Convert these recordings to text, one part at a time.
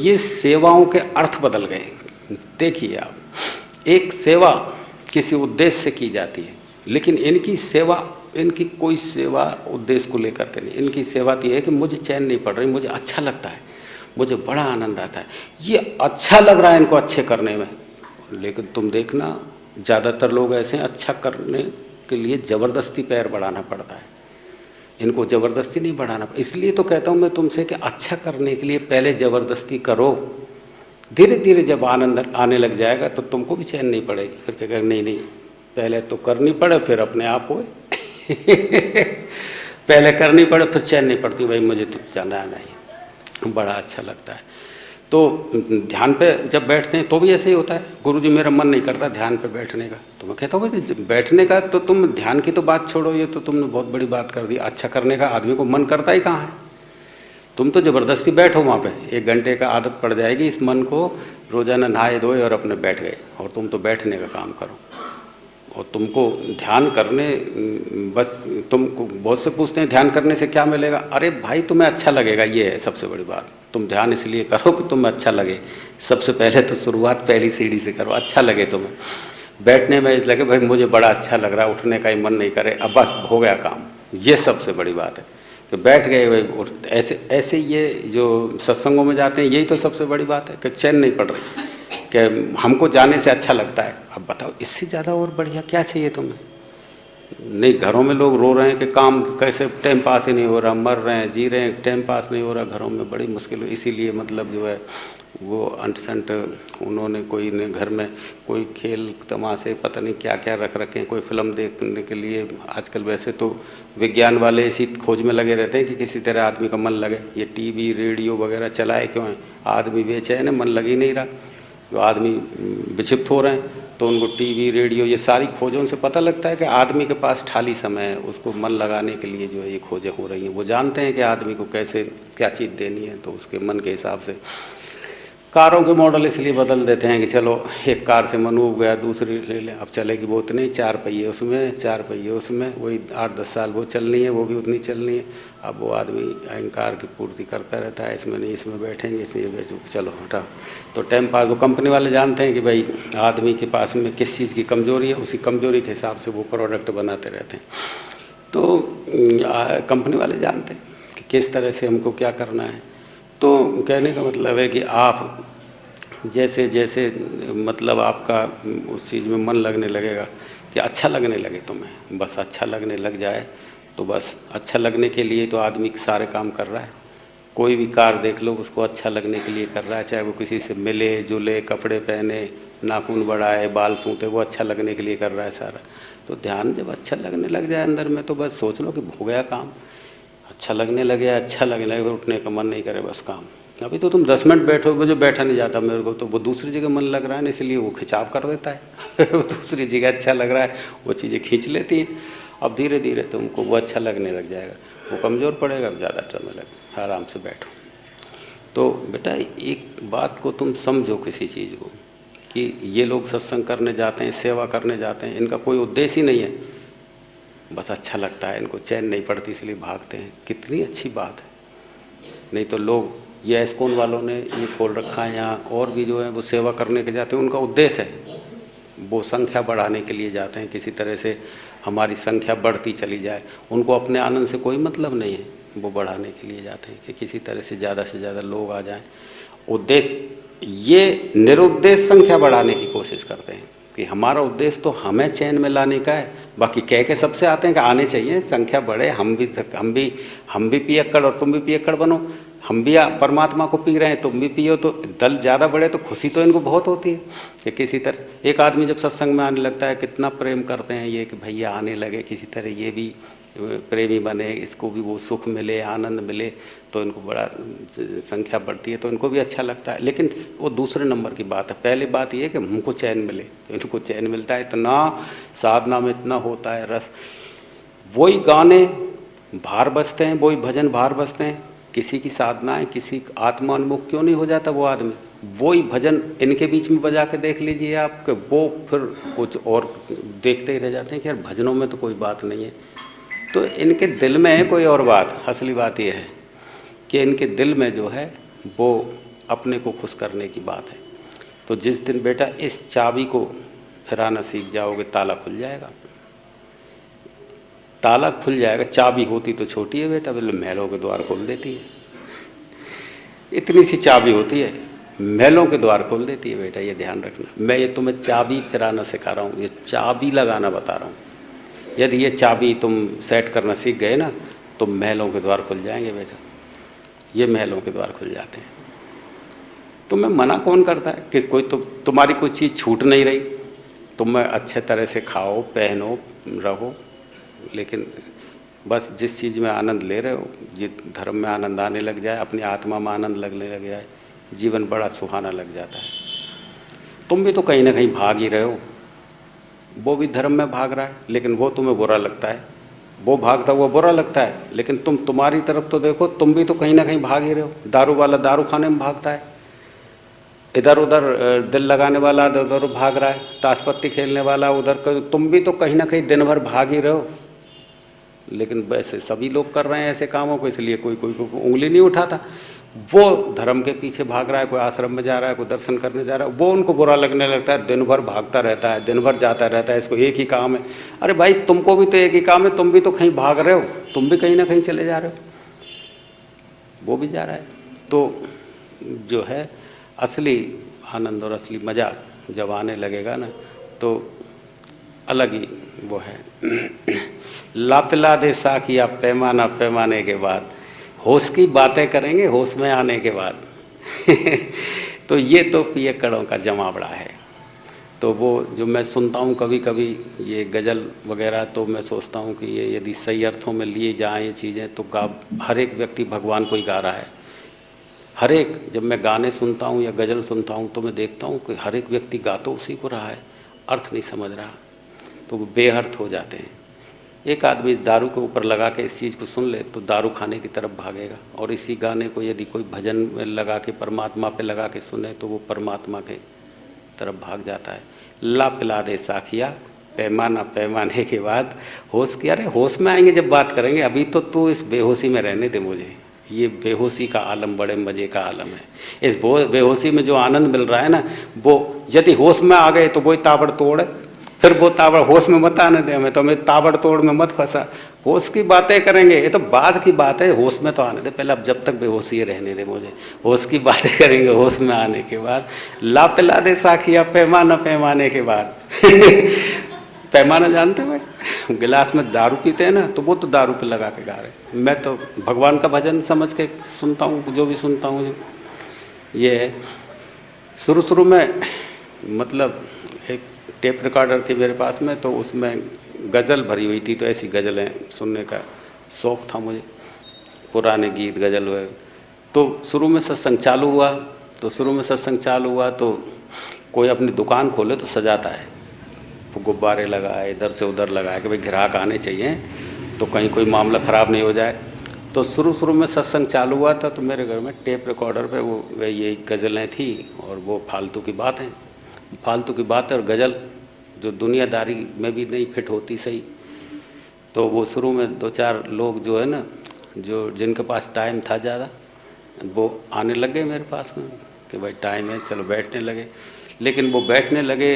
ये सेवाओं के अर्थ बदल गए। देखिए आप, एक सेवा किसी उद्देश्य से की जाती है, लेकिन इनकी सेवा, इनकी कोई सेवा उद्देश्य को लेकर के नहीं। इनकी सेवा तो ये है कि मुझे चैन नहीं पड़ रही, मुझे अच्छा लगता है, मुझे बड़ा आनंद आता है, ये अच्छा लग रहा है इनको अच्छे करने में। लेकिन तुम देखना ज़्यादातर लोग ऐसे हैं, अच्छा करने के लिए ज़बरदस्ती पैर बढ़ाना पड़ता है, इनको ज़बरदस्ती नहीं बढ़ाना। इसलिए तो कहता हूँ मैं तुमसे कि अच्छा करने के लिए पहले ज़बरदस्ती करो, धीरे धीरे जब आनंद आने लग जाएगा तो तुमको भी चैन नहीं पड़ेगी। फिर कहेगा नहीं नहीं पहले तो करनी पड़े फिर अपने आप होए पहले करनी पड़े फिर चैन नहीं पड़ती, भाई मुझे तो जाना नहीं, बड़ा अच्छा लगता है। तो ध्यान पे जब बैठते हैं तो भी ऐसे ही होता है, गुरुजी मेरा मन नहीं करता ध्यान पे बैठने का। तो मैं कहता हूँ भाई बैठने का तो तुम ध्यान की तो बात छोड़ो, ये तो तुमने बहुत बड़ी बात कर दी। अच्छा करने का आदमी को मन करता ही कहाँ है, तुम तो ज़बरदस्ती बैठो वहाँ पे, 1 घंटे का आदत पड़ जाएगी इस मन को, रोज़ाना नहाए धोए और अपने बैठ गए, और तुम तो बैठने का काम करो। और तुमको ध्यान करने, बस तुमको बहुत से पूछते हैं ध्यान करने से क्या मिलेगा। अरे भाई तुम्हें अच्छा लगेगा, ये है सबसे बड़ी बात। तुम ध्यान इसलिए करो कि तुम्हें अच्छा लगे, सबसे पहले तो शुरुआत पहली सीढ़ी से करो, अच्छा लगे तुम्हें। बैठने में लगे भाई मुझे बड़ा अच्छा लग रहा है, उठने का ही मन नहीं करे, अब बस हो गया काम, ये सबसे बड़ी बात है कि बैठ गए भाई। ऐसे ऐसे ये जो सत्संगों में जाते हैं यही तो सबसे बड़ी बात है कि चैन नहीं पड़ रही, कि हमको जाने से अच्छा लगता है। अब बताओ इससे ज़्यादा और बढ़िया क्या चाहिए तुम्हें। नहीं, घरों में लोग रो रहे हैं कि काम कैसे टाइम पास ही नहीं हो रहा, मर रहे हैं जी रहे हैं, टाइम पास नहीं हो रहा, घरों में बड़ी मुश्किल। इसीलिए मतलब जो है वो अंट संट उन्होंने कोई ने घर में कोई खेल तमाशे पता नहीं क्या क्या रख रखे हैं, कोई फिल्म देखने के लिए। आजकल वैसे तो विज्ञान वाले इसी खोज में लगे रहते हैं कि किसी तरह आदमी का मन लगे। ये टीवी रेडियो वगैरह चलाए क्यों हैं, आदमी बेचैन है, मन लग ही नहीं रहा, जो आदमी विक्षिप्त हो रहे हैं। तो उनको टीवी रेडियो ये सारी खोजों से पता लगता है कि आदमी के पास खाली समय है, उसको मन लगाने के लिए जो है ये खोजें हो रही हैं। वो जानते हैं कि आदमी को कैसे क्या चीज़ देनी है, तो उसके मन के हिसाब से कारों के मॉडल इसलिए बदल देते हैं कि चलो एक कार से मन उब गया दूसरी ले लें, अब चलेगी वो उतनी, 4 पहिए उसमें 4 पहिए उसमें, वही 8-10 साल वो चलनी है, वो भी उतनी चलनी है। अब वो आदमी अहंकार की पूर्ति करता रहता है, इसमें नहीं इसमें बैठेंगे इसलिए बैठो चलो हटाओ। तो टाइम पास वो कंपनी वाले जानते हैं कि भाई आदमी के पास में किस चीज़ की कमज़ोरी है, उसी कमज़ोरी के हिसाब से वो प्रोडक्ट बनाते रहते हैं। तो कंपनी वाले जानते हैं कि किस तरह से हमको क्या करना है। तो कहने का मतलब है कि आप जैसे जैसे मतलब आपका उस चीज़ में मन लगने लगेगा कि अच्छा लगने लगे तुम्हें, बस अच्छा लगने लग जाए तो बस अच्छा लगने के लिए तो आदमी सारे काम कर रहा है। कोई भी कार देख लो उसको अच्छा लगने के लिए कर रहा है, चाहे वो किसी से मिले जुले, कपड़े पहने, नाखून बढ़ाए, बाल सूंते, वो अच्छा लगने के लिए कर रहा है सारा। तो ध्यान जब अच्छा लगने लग जाए अंदर में तो बस सोच लो कि हो गया काम, अच्छा लगने लगे, अच्छा लगने लगे, उठने का मन नहीं करे, बस काम। अभी तो तुम 10 मिनट बैठोगे, जो बैठा नहीं जाता मेरे को, तो वो दूसरी जगह मन लग रहा है ना, इसलिए वो खिंचाव कर देता है वो दूसरी जगह अच्छा लग रहा है वो चीज़ें खींच लेती हैं। अब धीरे धीरे तुमको वो अच्छा लगने लग जाएगा, वो कमज़ोर पड़ेगा, ज़्यादा चलने लगे, आराम से बैठो। तो बेटा एक बात को तुम समझो किसी चीज़ को कि ये लोग सत्संग करने जाते हैं, सेवा करने जाते हैं, इनका कोई उद्देश्य ही नहीं है, बस अच्छा लगता है, इनको चैन नहीं पड़ती इसलिए भागते हैं। कितनी अच्छी बात है। नहीं तो लोग ये एस्कॉन वालों ने ये खोल रखा है यहाँ, और भी जो है वो सेवा करने के जाते हैं, उनका उद्देश्य है वो संख्या बढ़ाने के लिए जाते हैं, किसी तरह से हमारी संख्या बढ़ती चली जाए। उनको अपने आनंद से कोई मतलब नहीं है, वो बढ़ाने के लिए जाते हैं कि किसी तरह से ज़्यादा लोग आ जाएं। उद्देश्य ये निरुद्देश्य संख्या बढ़ाने की कोशिश करते हैं कि हमारा उद्देश्य तो हमें चैन में लाने का है। बाकी कह के सबसे आते हैं कि आने चाहिए, संख्या बढ़े, हम भी पियक्कड़ और तुम भी पियक्कड़ बनो, हम भी परमात्मा को पी रहे हैं, तुम भी पियो, तो दल ज़्यादा बढ़े तो खुशी तो इनको बहुत होती है कि किसी तरह। एक आदमी जब सत्संग में आने लगता है कितना प्रेम करते हैं ये कि भैया आने लगे, किसी तरह ये भी प्रेमी बने, इसको भी वो सुख मिले, आनंद मिले, तो इनको बड़ा संख्या बढ़ती है, तो इनको भी अच्छा लगता है। लेकिन वो दूसरे नंबर की बात है। पहली बात ये है कि हमको चैन मिले, तो इनको चैन मिलता है, इतना साधना में इतना होता है रस, वही गाने भार बजते हैं, वही भजन भार बजते हैं। किसी की साधना है, किसी आत्मा उन्मुख क्यों नहीं हो जाता वो आदमी, वही भजन इनके बीच में बजा के देख लीजिए आप, कि वो फिर कुछ और देखते ही रह जाते हैं कि यार भजनों में तो कोई बात नहीं है। तो इनके दिल में है कोई और बात। असली बात यह है कि इनके दिल में जो है वो अपने को खुश करने की बात है। तो जिस दिन बेटा इस चाबी को फिराना सीख जाओगे, ताला खुल जाएगा। ताला खुल जाएगा। चाबी होती तो छोटी है बेटा, मतलब महलों के द्वार खोल देती है। इतनी सी चाबी होती है, महलों के द्वार खोल देती है बेटा, ये ध्यान रखना। मैं ये तुम्हें चाबी फिराना सिखा रहा हूँ, ये चाबी लगाना बता रहा हूँ। यदि ये चाबी तुम सेट करना सीख गए ना, तो महलों के द्वार खुल जाएंगे बेटा। ये महलों के द्वार खुल जाते हैं। तो मैं मना कौन करता है कि कोई तो तुम्हारी कोई चीज़ छूट नहीं रही, तुम अच्छे तरह से खाओ, पहनो, रहो, लेकिन बस जिस चीज़ में आनंद ले रहे हो, ये धर्म में आनंद आने लग जाए, अपनी आत्मा में आनंद लगने लग जाए, जीवन बड़ा सुहाना लग जाता है। तुम भी तो कहीं ना कहीं भाग ही रहे हो। वो भी धर्म में भाग रहा है, लेकिन वो तुम्हें बुरा लगता है। वो भागता हुआ बुरा लगता है, लेकिन तुम्हारी तरफ तो देखो, तुम भी तो कहीं ना कहीं भाग ही रहे हो। दारू वाला दारू खाने में भागता है, इधर उधर दिल लगाने वाला इधर उधर भाग रहा है, ताश पत्ती खेलने वाला उधर, तुम भी तो कहीं ना कहीं दिन भर भाग ही रहे हो। लेकिन वैसे सभी लोग कर रहे हैं ऐसे कामों को, इसलिए कोई उंगली नहीं उठाता। वो धर्म के पीछे भाग रहा है, कोई आश्रम में जा रहा है, कोई दर्शन करने जा रहा है, वो उनको बुरा लगने लगता है। दिन भर भागता रहता है, दिन भर जाता रहता है, इसको एक ही काम है। अरे भाई, तुमको भी तो एक ही काम है, तुम भी तो कहीं भाग रहे हो, तुम भी कहीं ना कहीं चले जा रहे हो, वो भी जा रहा है। तो जो है असली आनंद और असली मज़ा जब आने लगेगा ना, तो अलग ही वो है। लापिला दे साखिया पैमाना पैमाने के बाद, होश की बातें करेंगे होश में आने के बाद। तो ये तो पियक्कड़ों का जमावड़ा है। तो वो जो मैं सुनता हूँ कभी कभी ये गज़ल वगैरह, तो मैं सोचता हूँ कि ये यदि सही अर्थों में लिए जाएँ ये चीज़ें, तो हर एक व्यक्ति भगवान को ही गा रहा है। हर एक, जब मैं गाने सुनता हूँ या गज़ल सुनता हूँ, तो मैं देखता हूँ कि हर एक व्यक्ति गा तो उसी को रहा है, अर्थ नहीं समझ रहा, तो वो बेअर्थ हो जाते हैं। एक आदमी दारू के ऊपर लगा के इस चीज़ को सुन ले तो दारू खाने की तरफ भागेगा, और इसी गाने को यदि कोई भजन में लगा के परमात्मा पे लगा के सुने तो वो परमात्मा के तरफ भाग जाता है। ला पिला दे साखिया पैमाना पैमाने के बाद, होश की, अरे होश में आएंगे जब बात करेंगे, अभी तो तू इस बेहोशी में रहने दे मुझे। ये बेहोशी का आलम बड़े मज़े का आलम है। इस बेहोशी में जो आनंद मिल रहा है ना, वो यदि होश में आ गए तो वही ताबड़तोड़ है। फिर वो ताबड़ होश में मत आने दे हमें, तो हमें ताबड़तोड़ में मत फंसा। होश की बातें करेंगे, ये तो बाद की बात है, होश में तो आने दे पहले। अब जब तक बेहोशी रहने दे मुझे, होश की बातें करेंगे होश में आने के बाद। ला पिला दे साखिया पैमाना पैमाने के बाद। पैमाना जानते हो भाई, गिलास में दारू पीते हैं ना, तो वो तो दारू पे लगा के गा रहे। मैं तो भगवान का भजन समझ के सुनता हूँ, जो भी सुनता हूँ। ये है शुरू में, मतलब एक टेप रिकॉर्डर थी मेरे पास में, तो उसमें गज़ल भरी हुई थी, तो ऐसी गज़लें सुनने का शौक़ था मुझे, पुराने गीत गज़ल वगैरह। तो शुरू में सत्संग चालू हुआ, तो कोई अपनी दुकान खोले तो सजाता है, तो गुब्बारे लगाए, इधर से उधर लगाए कि भाई ग्राहक आने चाहिए, तो कहीं कोई मामला ख़राब नहीं हो जाए। तो शुरू में सत्संग चालू हुआ था, तो मेरे घर में टेप रिकॉर्डर पे वो ये गज़लें थी, और वो फालतू की बात है और गज़ल जो दुनियादारी में भी नहीं फिट होती सही। तो वो शुरू में 2-4 लोग जो है ना, जो जिनके पास टाइम था ज़्यादा, वो आने लग गए मेरे पास में कि भाई टाइम है, चलो बैठने लगे। लेकिन वो बैठने लगे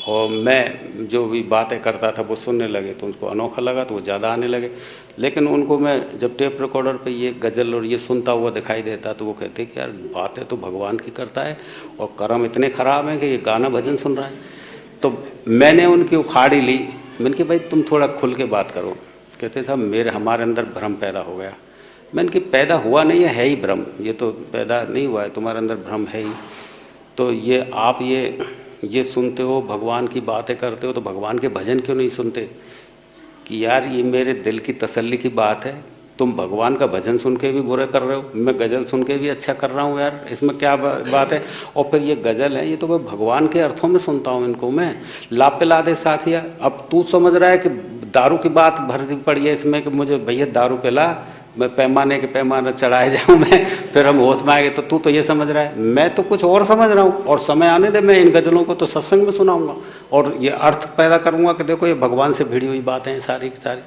और मैं जो भी बातें करता था वो सुनने लगे, तो उनको अनोखा लगा, तो वो ज़्यादा आने लगे। लेकिन उनको मैं जब टेप रिकॉर्डर पे ये गज़ल और ये सुनता हुआ दिखाई देता, तो वो कहते कि यार बातें तो भगवान की करता है, और कर्म इतने ख़राब हैं कि ये गाना भजन सुन रहा है। तो मैंने उनकी उखाड़ी ली, मैंने कहा भाई तुम थोड़ा खुल के बात करो। कहते था हमारे अंदर भ्रम पैदा हो गया। मैंने कि पैदा हुआ नहीं है ही भ्रम, ये तो पैदा नहीं हुआ है, तुम्हारे अंदर भ्रम है ही। तो ये आप ये सुनते हो, भगवान की बातें करते हो, तो भगवान के भजन क्यों नहीं सुनते? कि यार ये मेरे दिल की तसल्ली की बात है, तुम भगवान का भजन सुन के भी बुरे कर रहे हो, मैं गज़ल सुन के भी अच्छा कर रहा हूँ यार, इसमें क्या बात है? और फिर ये गज़ल है, ये तो मैं भगवान के अर्थों में सुनता हूँ इनको मैं। लापिला दे साखिया, अब तू समझ रहा है कि दारू की बात भरी पड़ी है इसमें कि मुझे भैया दारू पिला, मैं पैमाने के पैमाना चढ़ाए जाऊँ मैं, फिर हम होश में आएंगे। तो तू तो ये समझ रहा है, मैं तो कुछ और समझ रहा हूँ। और समय आने दे, मैं इन गज़लों को तो सत्संग में सुनाऊँगा और ये अर्थ पैदा करूँगा कि देखो ये भगवान से भिड़ी हुई बातें हैं सारी की सारी।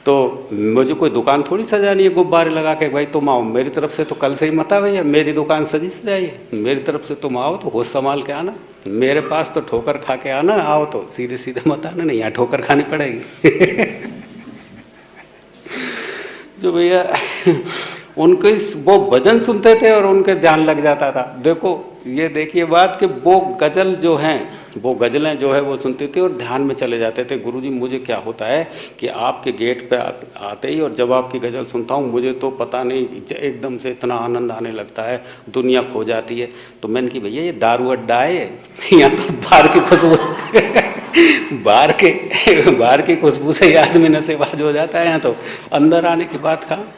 तो मुझे कोई दुकान थोड़ी सजानी है गुब्बारे लगा के, भाई तुम आओ मेरी तरफ से तो कल से ही मत आ भैया, मेरी दुकान सजी सजाई है, मेरी तरफ से तुम आओ तो होश संभाल के आना, मेरे पास तो ठोकर खा के आना, आओ तो सीधे सीधे मत आना, नहीं यहाँ ठोकर खानी पड़ेगी। जो भैया उनके वो भजन सुनते थे और उनके ध्यान लग जाता था। देखो ये देखिए बात कि वो गज़ल जो हैं, वो गज़लें जो है वो सुनते थे और ध्यान में चले जाते थे। गुरुजी मुझे क्या होता है कि आपके गेट पे आते ही और जब आपकी गज़ल सुनता हूँ मुझे तो पता नहीं एकदम से इतना आनंद आने लगता है, दुनिया खो जाती है। तो मैंने कि भैया ये दारू अड्डा है, यहाँ तो बाहर की खुशबू बाहर की खुशबू से ही आदमी नशेबाज हो जाता है, यहाँ तो अंदर आने की बात कहाँ,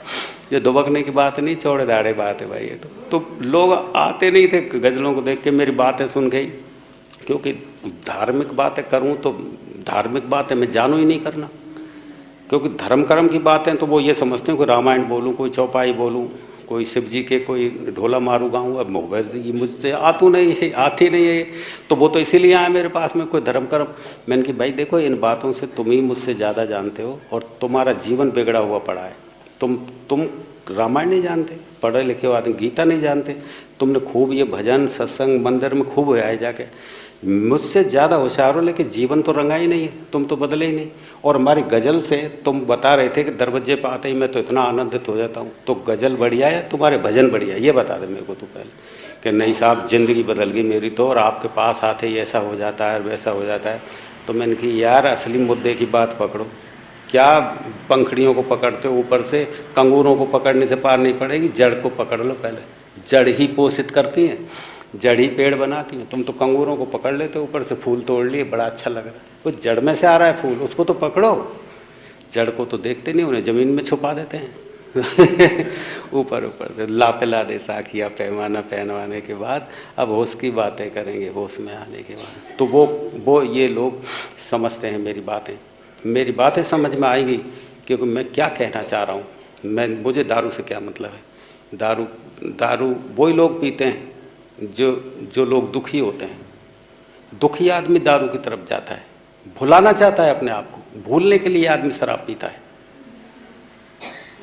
ये दुबकने की बात नहीं, चौड़े दाढ़े बात है भाई ये तो लोग आते नहीं थे गज़लों को देख के, मेरी बातें सुन के ही, क्योंकि धार्मिक बातें करूं तो धार्मिक बातें मैं जानूं ही नहीं करना, क्योंकि धर्म कर्म की बातें तो वो ये समझते हैं कोई रामायण बोलूं, कोई चौपाई बोलूं, कोई शिव जी के कोई ढोला मारू गाऊँ, अब मोबाइल मुझसे आती नहीं है, तो वो तो इसीलिए आए मेरे पास में कोई धर्म कर्म। मैंने कि भाई देखो इन बातों से तुम ही मुझसे ज़्यादा जानते हो और तुम्हारा जीवन बिगड़ा हुआ पड़ा है, तुम रामायण नहीं जानते, पढ़े लिखे आदमी गीता नहीं जानते, तुमने खूब ये भजन सत्संग मंदिर में खूब आए जाके, मुझसे ज़्यादा होशियार हो लेकिन जीवन तो रंगा ही नहीं है, तुम तो बदले ही नहीं। और हमारी गज़ल से तुम बता रहे थे कि दरवाजे पर आते ही मैं तो इतना आनंदित हो जाता हूँ, तो गज़ल बढ़िया है तुम्हारे भजन बढ़िया, ये बता दे मेरे को तू पहले कि नहीं साहब ज़िंदगी बदल गई मेरी तो, और आपके पास आते ही ऐसा हो जाता है वैसा हो जाता है। तो मैंने कि यार असली मुद्दे की बात पकड़ो, क्या पंखड़ियों को पकड़ते हो ऊपर से, कंगूरों को पकड़ने से पार नहीं पड़ेगी, जड़ को पकड़ लो पहले, जड़ ही पोषित करती हैं, जड़ ही पेड़ बनाती हैं। तुम तो कंगूरों को पकड़ लेते हो, ऊपर से फूल तोड़ लिए बड़ा अच्छा लग रहा है, वो जड़ में से आ रहा है फूल, उसको तो पकड़ो, जड़ को तो देखते नहीं, उन्हें ज़मीन में छुपा देते हैं। ऊपर ऊपर लापिला दे साखिया पैमाना पहनवाने के बाद अब होश की बातें करेंगे, होश में आने के बाद। तो वो ये लोग समझते हैं मेरी बातें समझ में आएगी, क्योंकि मैं क्या कहना चाह रहा हूँ। मुझे दारू से क्या मतलब है, दारू वही लोग पीते हैं जो लोग दुखी होते हैं। दुखी आदमी दारू की तरफ जाता है, भुलाना चाहता है अपने आप को, भूलने के लिए आदमी शराब पीता है।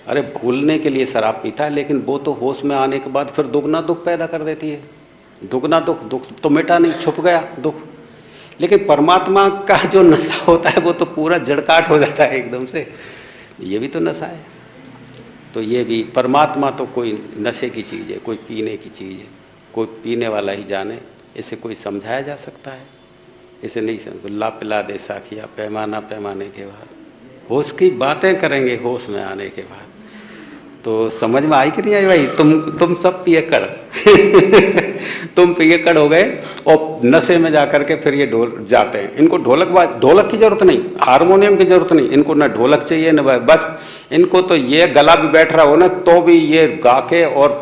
अरे भूलने के लिए शराब पीता है, लेकिन वो तो होश में आने के बाद फिर दुगना दुख पैदा कर देती है। दुगना दुख तो मिटा नहीं, छुप गया दुख। लेकिन परमात्मा का जो नशा होता है वो तो पूरा जड़काट हो जाता है एकदम से, ये भी तो नशा है। तो ये भी परमात्मा तो कोई नशे की चीज़ है, कोई पीने की चीज़ है, कोई पीने वाला ही जाने, इसे कोई समझाया जा सकता है, इसे नहीं समझ। ला पिला दे साखिया पैमाना पैमाने के बाद, होश की बातें करेंगे होश में आने के बाद। तो समझ में आई कि नहीं आई भाई, तुम सब पियक्कड़ तुम पियक्कड़ हो गए और नशे में जा करके फिर ये जाते हैं। इनको ढोलक की जरूरत नहीं, हारमोनियम की जरूरत नहीं, इनको ना ढोलक चाहिए न, बस इनको तो ये गला भी बैठ रहा हो ना तो भी ये गा के और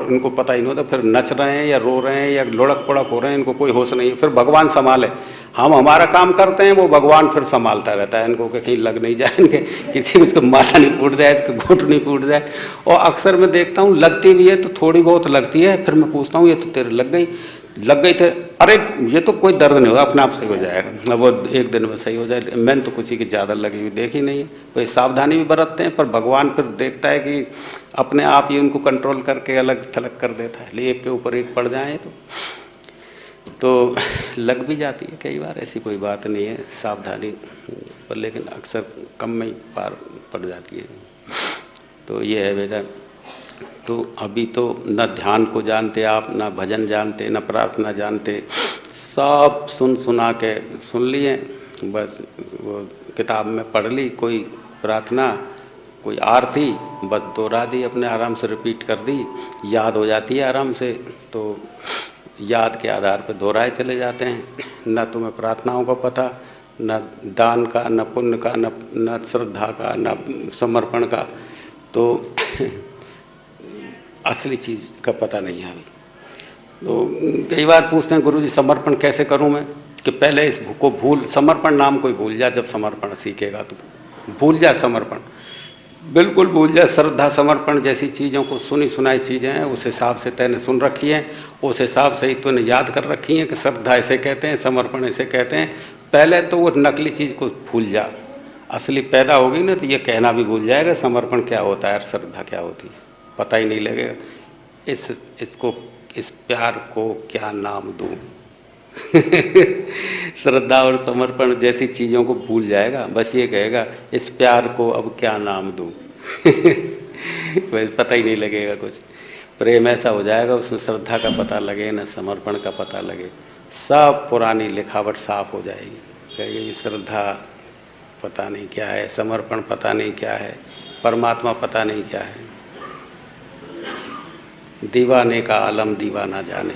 इनको पता ही नहीं होता फिर नच रहे हैं या रो रहे हैं या लुढ़क पुढ़क हो रहे हैं, इनको कोई होश नहीं है। फिर भगवान संभाले, हम हमारा काम करते हैं, वो भगवान फिर संभालता रहता है इनको कि कहीं लग नहीं जाए, इनके किसी को माथा नहीं फूट जाए, इसके घुट नहीं फूट जाए। और अक्सर मैं देखता हूँ लगती भी है तो थोड़ी बहुत लगती है, फिर मैं पूछता हूँ ये तो तेरे लग गई थे, अरे ये तो कोई दर्द नहीं होगा, अपने आप सही हो जाएगा, वो एक दिन में सही हो जाए। मैंने तो कुछ ही की ज़्यादा लगी हुई देखी नहीं है। कोई सावधानी भी बरतते हैं, पर भगवान फिर देखता है कि अपने आप ही उनको कंट्रोल करके अलग थलग कर देता है, एक के ऊपर एक पड़ जाए तो लग भी जाती है कई बार, ऐसी कोई बात नहीं है सावधानी पर, लेकिन अक्सर कम में ही पार पड़ जाती है। तो ये है बेटा। तो अभी तो न ध्यान को जानते आप, न भजन जानते, न प्रार्थना जानते, सब सुना के सुन लिए, बस वो किताब में पढ़ ली, कोई प्रार्थना कोई आरती बस दोहरा दी, अपने आराम से रिपीट कर दी, याद हो जाती है आराम से। तो याद के आधार पर दोहराए चले जाते हैं। न तुम्हें प्रार्थनाओं का पता, न दान का, न पुण्य का, न श्रद्धा का, न समर्पण का, तो असली चीज़ का पता नहीं है अभी। तो कई बार पूछते हैं गुरुजी समर्पण कैसे करूं मैं, कि पहले इस को समर्पण नाम कोई भूल जा, जब समर्पण सीखेगा तो भूल जा समर्पण, बिल्कुल भूल जा। श्रद्धा समर्पण जैसी चीज़ों को सुनी सुनाई चीज़ें हैं, उस हिसाब से तैने सुन रखी हैं, उस हिसाब से ही तूने याद कर रखी हैं कि श्रद्धा ऐसे कहते हैं, समर्पण ऐसे कहते हैं। पहले तो वो नकली चीज़ को भूल जा, असली पैदा होगी ना तो ये कहना भी भूल जाएगा समर्पण क्या होता है और श्रद्धा क्या होती है, पता ही नहीं लगेगा। इस प्यार को क्या नाम दूँ श्रद्धा और समर्पण जैसी चीज़ों को भूल जाएगा, बस ये कहेगा इस प्यार को अब क्या नाम दूँ बस पता ही नहीं लगेगा कुछ। प्रेम ऐसा हो जाएगा उसमें श्रद्धा का पता लगे न समर्पण का पता लगे, सब पुरानी लिखावट साफ हो जाएगी। कहेगा ये श्रद्धा पता नहीं क्या है, समर्पण पता नहीं क्या है, परमात्मा पता नहीं क्या है। दीवाने का आलम दीवाना जाने।